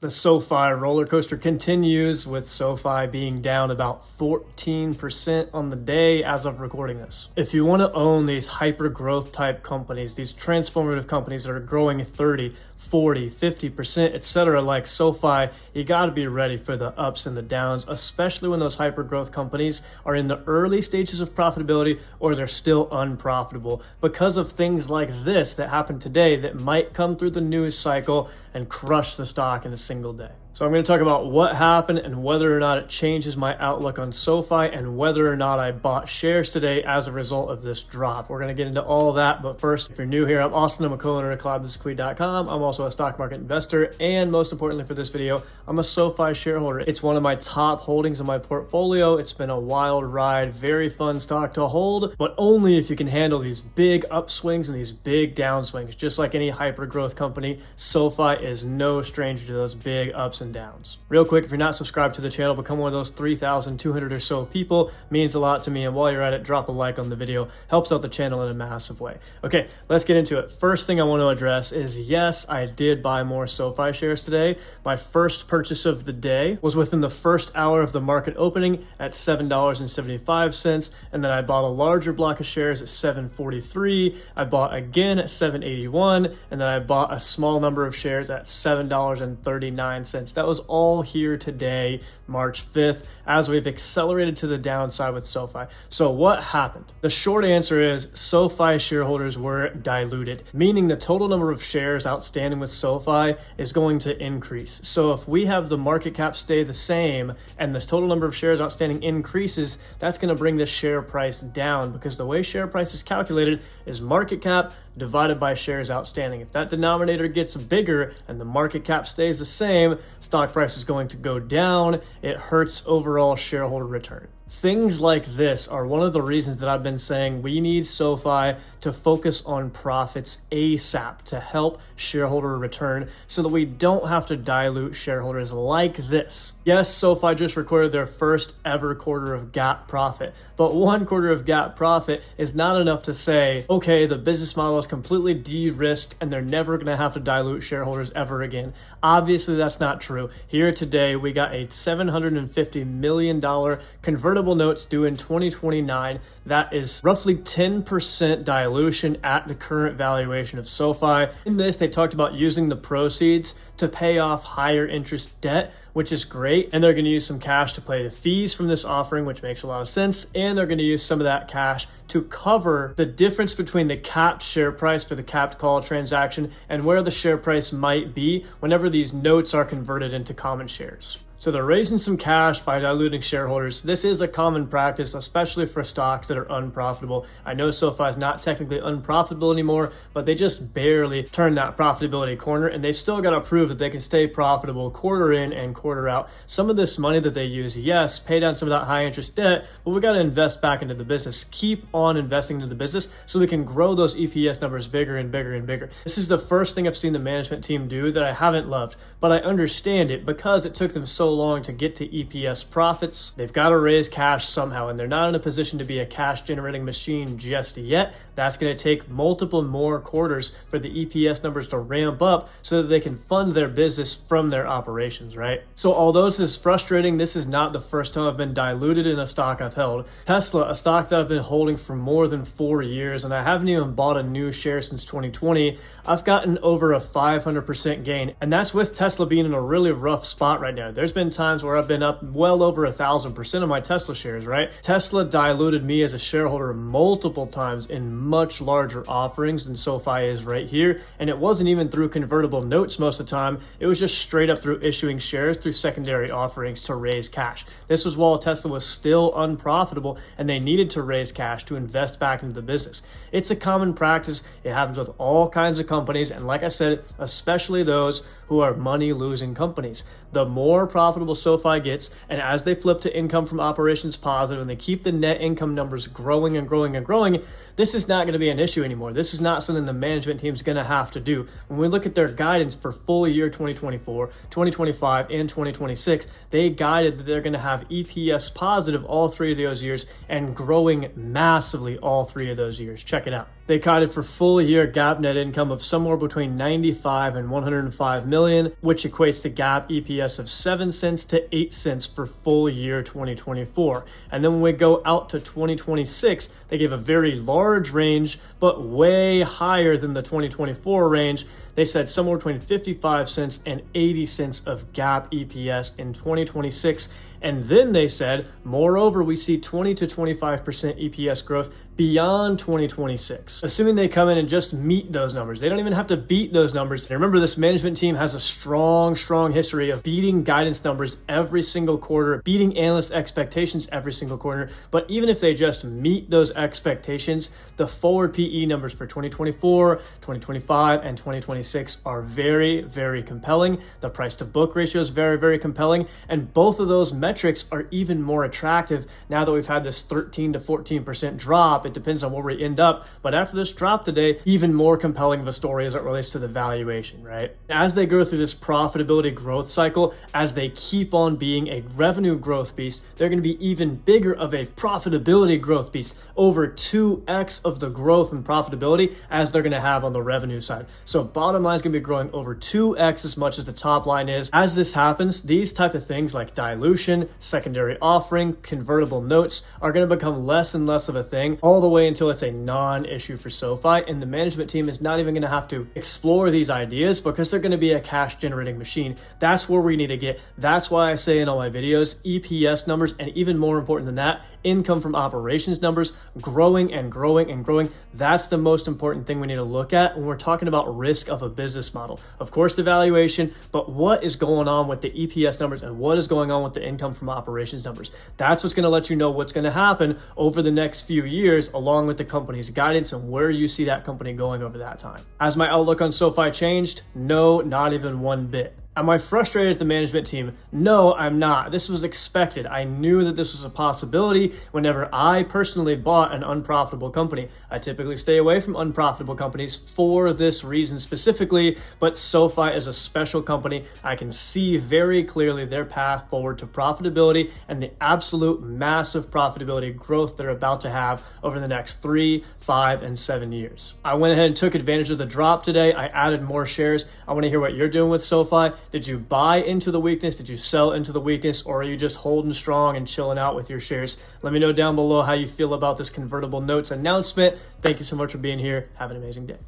The SoFi roller coaster continues, with SoFi being down about 14% on the day as of recording this. If you want to own these hyper growth type companies, these transformative companies that are growing 30, 40, 50%, etc., like SoFi, you got to be ready for the ups and the downs, especially when those hyper growth companies are in the early stages of profitability or they're still unprofitable because of things like this that happened today that might come through the news cycle and crush the stock in a single day. So I'm going to talk about what happened and whether or not it changes my outlook on SoFi and whether or not I bought shares today as a result of this drop. We're going to get into all of that, but first, if you're new here, I'm Austin. I'm a co-owner at cloudbusinessqueen.com. I'm also a stock market investor, and most importantly for this video, I'm a SoFi shareholder. It's one of my top holdings in my portfolio. It's been a wild ride, very fun stock to hold, but only if you can handle these big upswings and these big downswings. Just like any hyper growth company, SoFi is no stranger to those big ups and downs. Real quick, if you're not subscribed to the channel, become one of those 3,200 or so people. It means a lot to me, and while you're at it, drop a like on the video. Helps out the channel in a massive way. Okay, let's get into it. First thing I want to address is, yes, I did buy more SoFi shares today. My first purchase of the day was within the first hour of the market opening at $7.75, and then I bought a larger block of shares at $7.43. I bought again at $7.81, and then I bought a small number of shares at $7.39. That was all here today, March 5th, as we've accelerated to the downside with SoFi. So what happened? The short answer is SoFi shareholders were diluted, meaning the total number of shares outstanding with SoFi is going to increase. So if we have the market cap stay the same and the total number of shares outstanding increases, that's going to bring the share price down, because the way share price is calculated is market cap divided by shares outstanding. If that denominator gets bigger and the market cap stays the same, stock price is going to go down. It hurts overall shareholder return. Things like this are one of the reasons that I've been saying we need SoFi to focus on profits ASAP to help shareholder return so that we don't have to dilute shareholders like this. Yes, SoFi just recorded their first ever quarter of GAAP profit, but one quarter of GAAP profit is not enough to say, okay, the business model is completely de-risked and they're never going to have to dilute shareholders ever again. Obviously, that's not true. Here today, we got a $750 million convertible notes due in 2029. That is roughly 10% dilution at the current valuation of SoFi. In this, they talked about using the proceeds to pay off higher interest debt, which is great. And they're going to use some cash to pay the fees from this offering, which makes a lot of sense. And they're going to use some of that cash to cover the difference between the capped share price for the capped call transaction and where the share price might be whenever these notes are converted into common shares. So they're raising some cash by diluting shareholders. This is a common practice, especially for stocks that are unprofitable. I know SoFi is not technically unprofitable anymore, but they just barely turned that profitability corner, and they've still got to prove that they can stay profitable quarter in and quarter out. Some of this money that they use, yes, pay down some of that high interest debt, but we got to invest back into the business. Keep on investing into the business so we can grow those EPS numbers bigger and bigger and bigger. This is the first thing I've seen the management team do that I haven't loved, but I understand it because it took them so long to get to EPS profits. They've got to raise cash somehow, and they're not in a position to be a cash generating machine just yet. That's going to take multiple more quarters for the EPS numbers to ramp up so that they can fund their business from their operations, right? So although this is frustrating, this is not the first time I've been diluted in a stock I've held. Tesla, a stock that I've been holding for more than 4 years, and I haven't even bought a new share since 2020, I've gotten over a 500% gain, and that's with Tesla being in a really rough spot right now. There's been times where I've been up well over 1,000% of my Tesla shares, right? Tesla diluted me as a shareholder multiple times in much larger offerings than SoFi is right here. And it wasn't even through convertible notes most of the time. It was just straight up through issuing shares through secondary offerings to raise cash. This was while Tesla was still unprofitable and they needed to raise cash to invest back into the business. It's a common practice. It happens with all kinds of companies. And like I said, especially those who are money losing companies. The more profitable SoFi gets, and as they flip to income from operations positive and they keep the net income numbers growing and growing and growing, this is not going to be an issue anymore. This is not something the management team is going to have to do. When we look at their guidance for full year 2024, 2025, and 2026, they guided that they're going to have EPS positive all 3 of those years and growing massively all 3 of those years. Check it out. They guided for full year GAAP net income of somewhere between 95 and 105 million, which equates to GAAP EPS of 7 cents to 8 cents for full year 2024. And then when we go out to 2026, they gave a very large range, but way higher than the 2024 range. They said somewhere between 55 cents and 80 cents of GAAP EPS in 2026. And then they said, moreover, we see 20 to 25% EPS growth beyond 2026, assuming they come in and just meet those numbers. They don't even have to beat those numbers. And remember, this management team has a strong history of beating guidance numbers every single quarter, beating analyst expectations every single quarter. But even if they just meet those expectations, the forward PE numbers for 2024, 2025, and 2026 are very, very compelling. The price to book ratio is very, very compelling. And both of those metrics are even more attractive now that we've had this 13 to 14% drop. It depends on where we end up. But after this drop today, even more compelling of a story as it relates to the valuation, right? As they go through this profitability growth cycle, as they keep on being a revenue growth beast, they're going to be even bigger of a profitability growth beast, over 2x of the growth and profitability as they're going to have on the revenue side. So bottom line is going to be growing over 2x as much as the top line is. As this happens, these type of things like dilution, secondary offering, convertible notes are going to become less and less of a thing, all the way until it's a non-issue for SoFi, and the management team is not even going to have to explore these ideas because they're going to be a cash generating machine. That's where we need to get. That's why I say in all my videos, EPS numbers, and even more important than that, income from operations numbers, growing and growing and growing. That's the most important thing we need to look at when we're talking about risk of a business model. Of course, the valuation, but what is going on with the EPS numbers and what is going on with the income from operations numbers? That's what's going to let you know what's going to happen over the next few years, along with the company's guidance and where you see that company going over that time. Has my outlook on SoFi changed? No, not even one bit. Am I frustrated at the management team? No, I'm not. This was expected. I knew that this was a possibility whenever I personally bought an unprofitable company. I typically stay away from unprofitable companies for this reason specifically, but SoFi is a special company. I can see very clearly their path forward to profitability and the absolute massive profitability growth they're about to have over the next 3, 5, and 7 years. I went ahead and took advantage of the drop today. I added more shares. I want to hear what you're doing with SoFi. Did you buy into the weakness? Did you sell into the weakness? Or are you just holding strong and chilling out with your shares? Let me know down below how you feel about this convertible notes announcement. Thank you so much for being here. Have an amazing day.